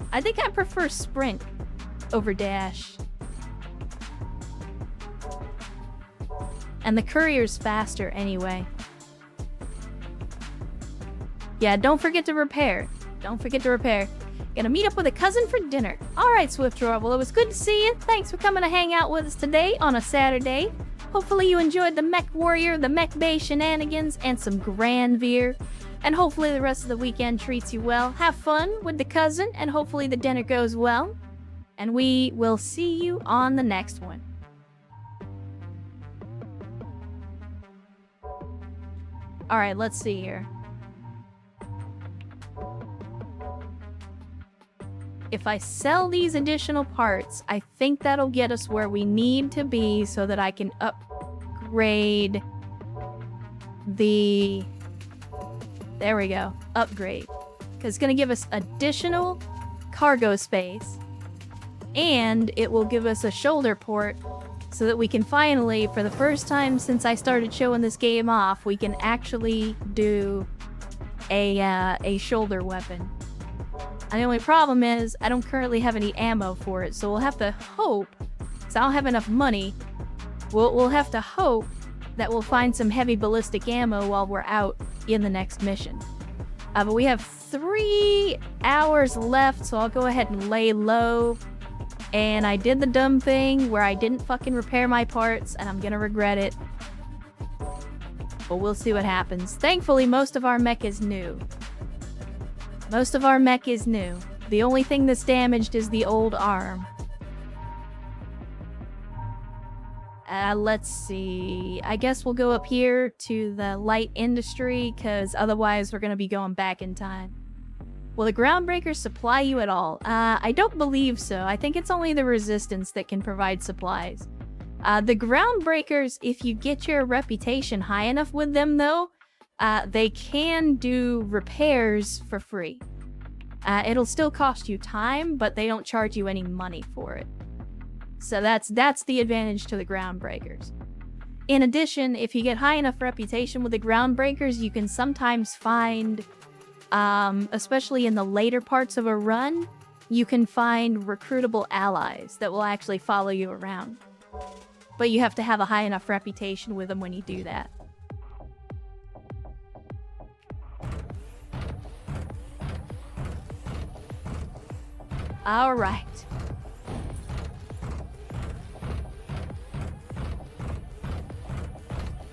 I think I prefer sprint over dash. And the courier's faster anyway. Yeah, don't forget to repair. Don't forget to repair. Gonna meet up with a cousin for dinner. Alright, Swift Drawer. Well, it was good to see you. Thanks for coming to hang out with us today on a Saturday. Hopefully you enjoyed the Mech Warrior, the Mech Bay shenanigans, and some GRANVIR. And hopefully the rest of the weekend treats you well. Have fun with the cousin, and hopefully the dinner goes well. And we will see you on the next one. Alright, let's see here. If I sell these additional parts, I think that'll get us where we need to be so that I can upgrade the... There we go. Upgrade. Because it's going to give us additional cargo space. And it will give us a shoulder port so that we can finally, for the first time since I started showing this game off, we can actually do a shoulder weapon. And the only problem is I don't currently have any ammo for it, so we'll have to hope, because I don't have enough money, we'll have to hope that we'll find some heavy ballistic ammo while we're out in the next mission. But we have 3 hours left, so I'll go ahead and lay low. And I did the dumb thing where I didn't fucking repair my parts, and I'm gonna regret it. But we'll see what happens. Thankfully, most of our mech is new. Most of our mech is new. The only thing that's damaged is the old arm. Let's see. I guess we'll go up here to the light industry, because otherwise we're going to be going back in time. Will the groundbreakers supply you at all? I don't believe so. I think it's only the resistance that can provide supplies. The groundbreakers, if you get your reputation high enough with them, though, they can do repairs for free. It'll still cost you time, but they don't charge you any money for it. So that's the advantage to the groundbreakers. In addition, if you get high enough reputation with the groundbreakers, you can sometimes find, especially in the later parts of a run, you can find recruitable allies that will actually follow you around. But you have to have a high enough reputation with them when you do that. All right.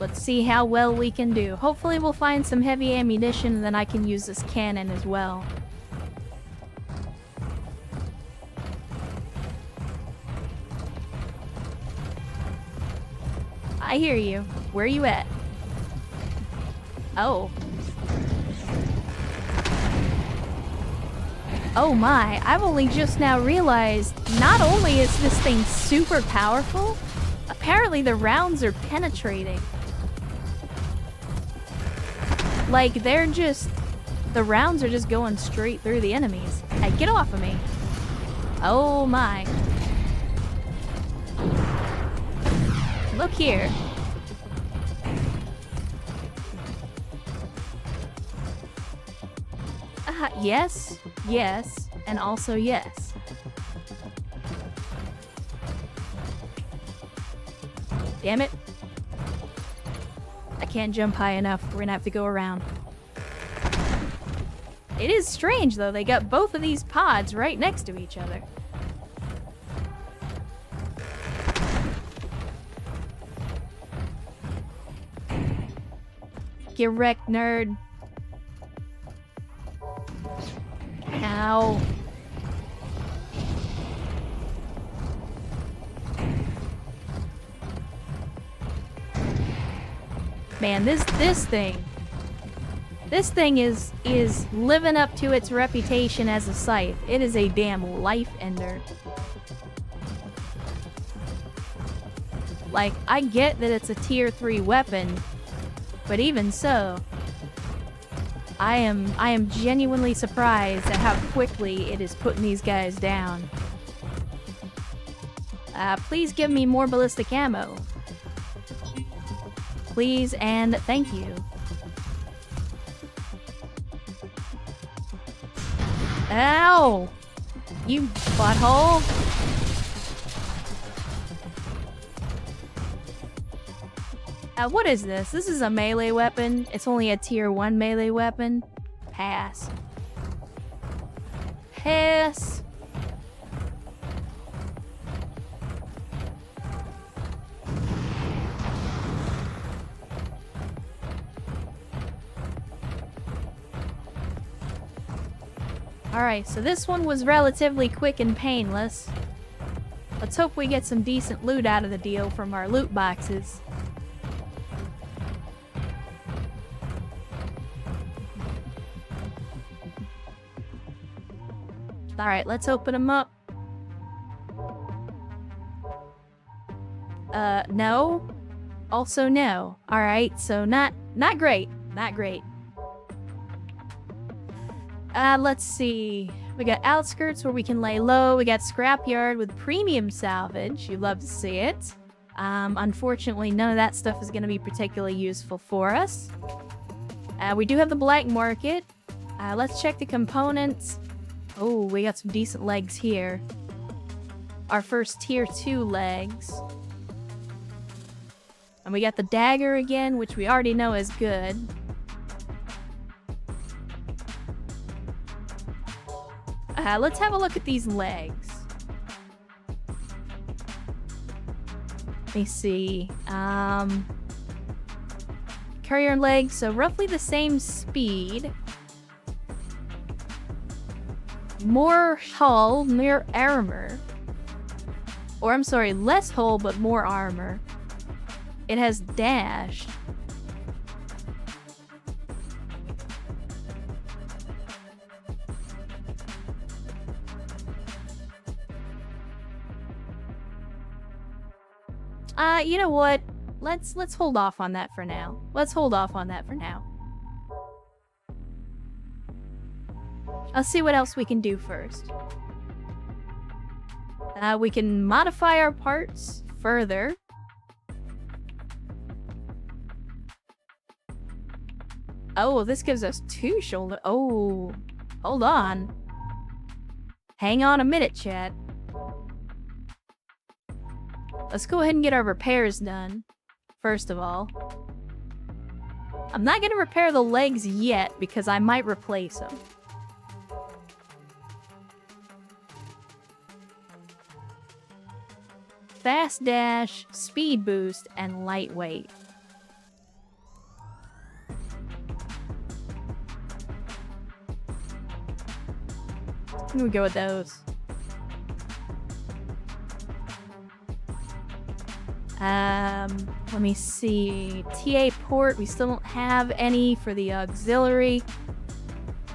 Let's see how well we can do. Hopefully we'll find some heavy ammunition, and then I can use this cannon as well. I hear you. Where are you at? Oh. Oh my, I've only just now realized, not only is this thing super powerful, apparently the rounds are penetrating. Like, the rounds are just going straight through the enemies. Hey, get off of me. Oh my. Look here. Yes, yes, and also yes. Damn it. I can't jump high enough. We're gonna have to go around. It is strange, though. They got both of these pods right next to each other. Get wrecked, nerd. Ow. Man, this thing is living up to its reputation as a scythe. It is a damn life ender. Like, I get that it's a tier 3 weapon, but even so, I am genuinely surprised at how quickly it is putting these guys down. Please give me more ballistic ammo. Please and thank you. Ow! You butthole! What is this? This is a melee weapon. It's only a tier 1 melee weapon. Pass. Pass. Alright, so this one was relatively quick and painless. Let's hope we get some decent loot out of the deal from our loot boxes. Alright, let's open them up. No. Also no. Alright, so not great. Not great. Let's see. We got outskirts where we can lay low. We got scrapyard with premium salvage. You'd love to see it. Unfortunately, none of that stuff is going to be particularly useful for us. We do have the black market. Let's check the components. Oh, we got some decent legs here. Our first tier 2 legs. And we got the dagger again, which we already know is good. Let's have a look at these legs. Let me see. Carrier legs, so roughly the same speed. More hull, more armor. Or I'm sorry, less hull, but more armor. It has dash. You know what? Let's hold off on that for now. Let's hold off on that for now. I'll see what else we can do first. We can modify our parts further. Oh, this gives us 2 shoulder. Oh, hold on. Hang on a minute, chat. Let's go ahead and get our repairs done, first of all. I'm not going to repair the legs yet because I might replace them. Fast dash, speed boost, and lightweight. I'm gonna go with those. Let me see. TA port, we still don't have any for the auxiliary.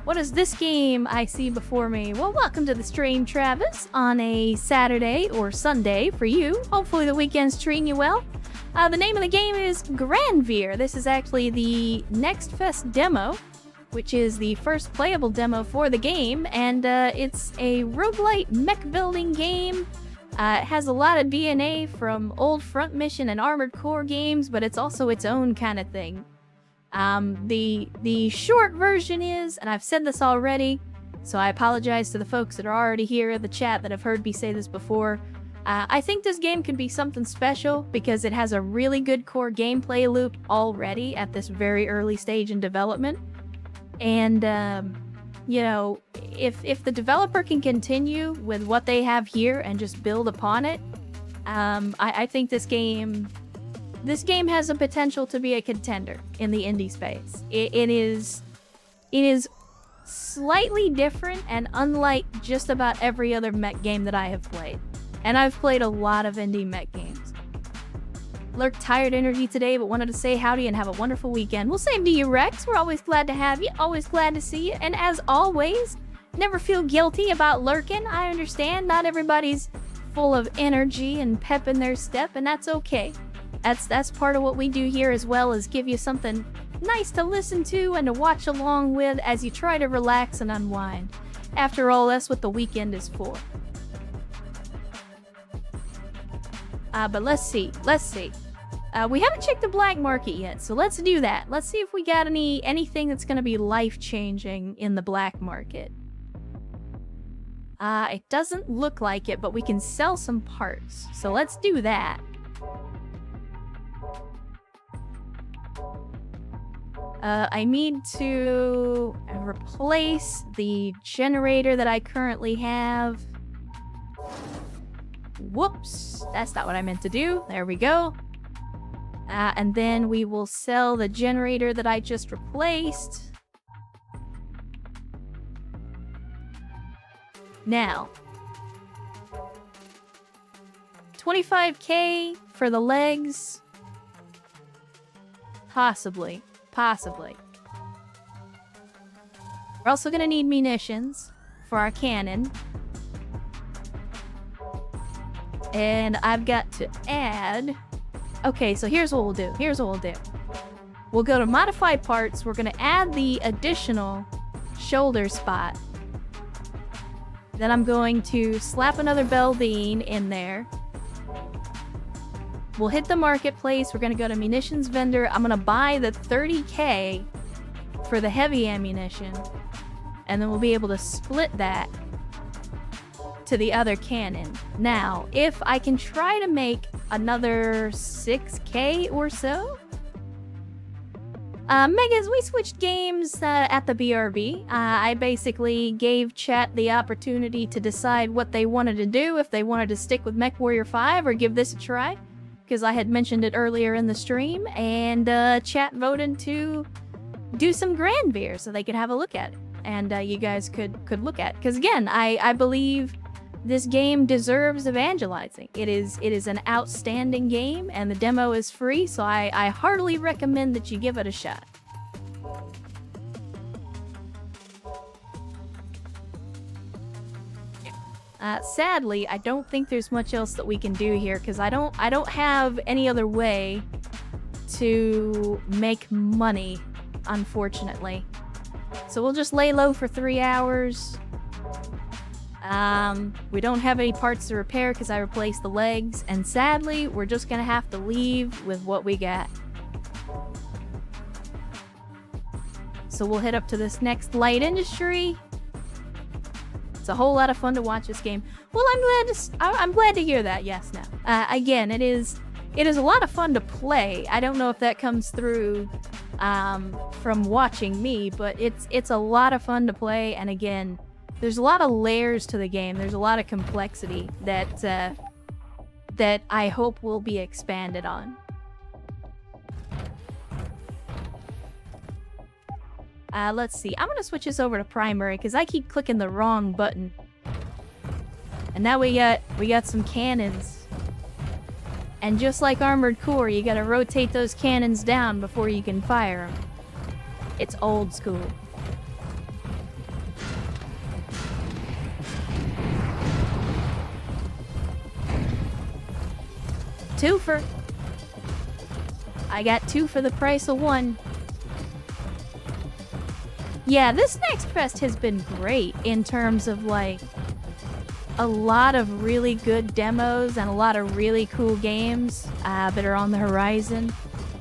What is this game I see before me? Well, welcome to the stream, Travis, on a Saturday or Sunday for you. Hopefully the weekend's treating you well. The name of the game is GRANVIR. This is actually the Next Fest demo, which is the first playable demo for the game, and it's a roguelite mech building game. It has a lot of DNA from old Front Mission and Armored Core games, but it's also its own kind of thing. The short version is, and I've said this already, so I apologize to the folks that are already here in the chat that have heard me say this before. I think this game could be something special because it has a really good core gameplay loop already at this very early stage in development. And, you know, if the developer can continue with what they have here and just build upon it, I think this game has the potential to be a contender in the indie space. It is slightly different and unlike just about every other mech game that I have played. And I've played a lot of indie mech games. Lurk tired energy today, but wanted to say howdy and have a wonderful weekend. Well, same to you, Rex. We're always glad to have you. Always glad to see you. And as always, never feel guilty about lurking. I understand not everybody's full of energy and pep in their step, and that's okay. That's part of what we do here as well, is give you something nice to listen to and to watch along with as you try to relax and unwind. After all, that's what the weekend is for. But let's see. We haven't checked the black market yet, so let's do that. Let's see if we got anything that's going to be life-changing in the black market. It doesn't look like it, but we can sell some parts, so let's do that. I need to replace the generator that I currently have. Whoops, that's not what I meant to do. There we go. And then we will sell the generator that I just replaced. Now, 25k for the legs. Possibly. We're also gonna need munitions for our cannon. And I've got to add... Okay, so here's what we'll do. We'll go to modify parts. We're gonna add the additional shoulder spot. Then I'm going to slap another bell bean in there. we'll hit the marketplace. We're gonna go to munitions vendor. I'm gonna buy the 30K for the heavy ammunition, and then we'll be able to split that to the other cannon. Now, if I can try to make another 6K or so. Megas, we switched games at the BRB. I basically gave chat the opportunity to decide what they wanted to do, if they wanted to stick with MechWarrior 5 or give this a try, because I had mentioned it earlier in the stream, and chat voted to do some GRANVIR so they could have a look at it, and you guys could look at it. Because again, I believe this game deserves evangelizing. It is an outstanding game, and the demo is free, so I heartily recommend that you give it a shot. Sadly, I don't think there's much else that we can do here, because I don't have any other way to make money, unfortunately. So we'll just lay low for 3 hours. We don't have any parts to repair because I replaced the legs, and sadly, we're just gonna have to leave with what we got. So we'll head up to this next light industry. It's a whole lot of fun to watch this game. Well, I'm glad to hear that. Yes, no. Again, it is a lot of fun to play. I don't know if that comes through from watching me, but it's a lot of fun to play, and again, there's a lot of layers to the game. There's a lot of complexity that I hope will be expanded on. Let's see. I'm gonna switch this over to primary because I keep clicking the wrong button. And now we got some cannons. And just like Armored Core, you gotta rotate those cannons down before you can fire them. It's old school. Twofer. I got 2 for the price of 1. Yeah, this Next Fest has been great in terms of like a lot of really good demos and a lot of really cool games that are on the horizon.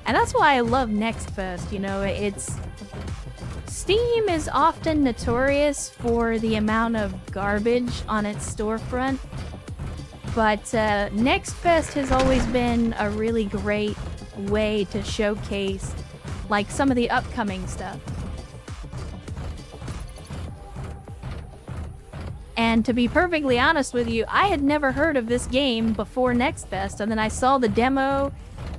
And that's why I love Next Fest. You know, Steam is often notorious for the amount of garbage on its storefront. But Next Fest has always been a really great way to showcase like some of the upcoming stuff. And to be perfectly honest with you, I had never heard of this game before Next Fest, and then I saw the demo,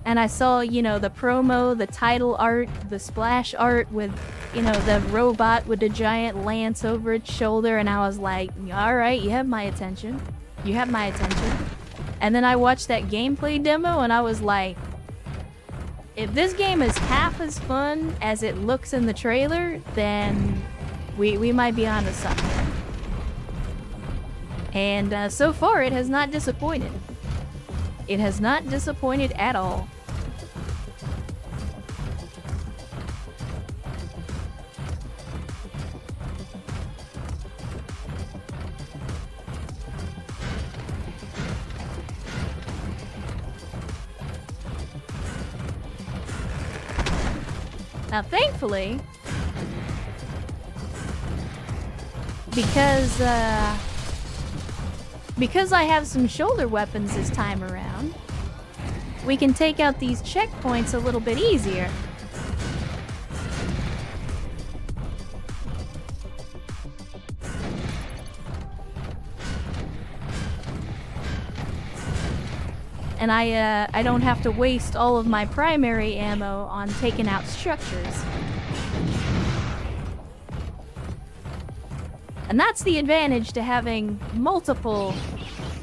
and I saw, you know, the promo, the title art, the splash art with, you know, the robot with the giant lance over its shoulder, and I was like, alright, you have my attention. You have my attention. And then I watched that gameplay demo and I was like, if this game is half as fun as it looks in the trailer, then we might be onto something. And so far it has not disappointed. It has not disappointed at all. Now, thankfully, because I have some shoulder weapons this time around, we can take out these checkpoints a little bit easier. And I don't have to waste all of my primary ammo on taking out structures. And that's the advantage to having multiple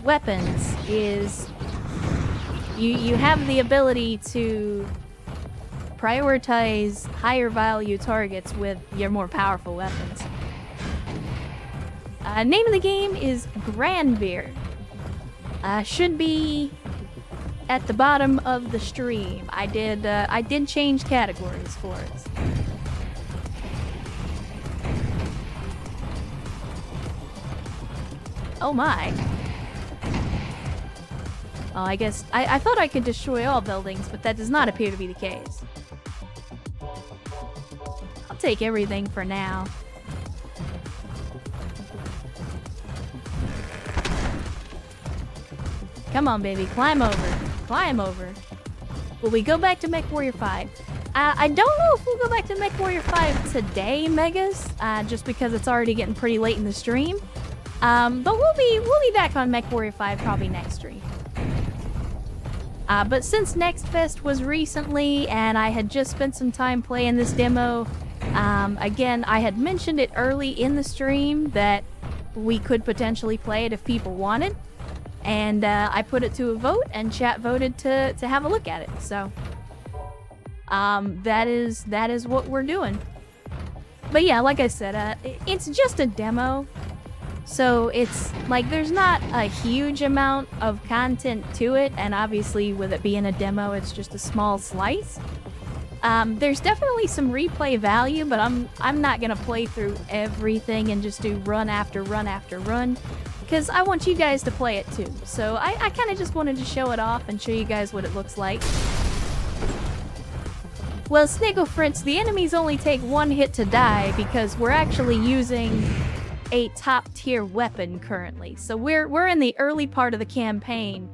weapons, is you have the ability to prioritize higher value targets with your more powerful weapons. Name of the game is GRANVIR. Should be at the bottom of the stream. I did change categories for it. Oh my. Oh, I guess I thought I could destroy all buildings, but that does not appear to be the case. I'll take everything for now. Come on, baby. Climb over. Climb over. Will we go back to MechWarrior 5? I don't know if we'll go back to MechWarrior 5 today, Megas, just because it's already getting pretty late in the stream. But we'll be back on MechWarrior 5 probably next stream. But since Next Fest was recently, and I had just spent some time playing this demo, again, I had mentioned it early in the stream that we could potentially play it if people wanted. And I put it to a vote, and chat voted to have a look at it. So that is what we're doing. But yeah, like I said, it's just a demo, so it's like there's not a huge amount of content to it, and obviously with it being a demo, it's just a small slice. There's definitely some replay value, but I'm not gonna play through everything and just do run after run after run, because I want you guys to play it too. So I kind of just wanted to show it off and show you guys what it looks like. Well, Sniggle Fritz, the enemies only take one hit to die because we're actually using a top tier weapon currently. So we're in the early part of the campaign,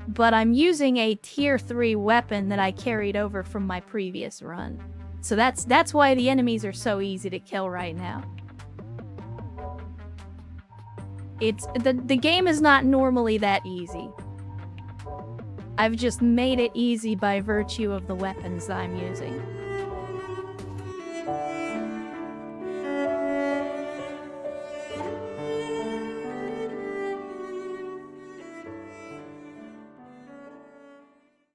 but I'm using a tier 3 weapon that I carried over from my previous run. So that's why the enemies are so easy to kill right now. It's the game is not normally that easy. I've just made it easy by virtue of the weapons that I'm using.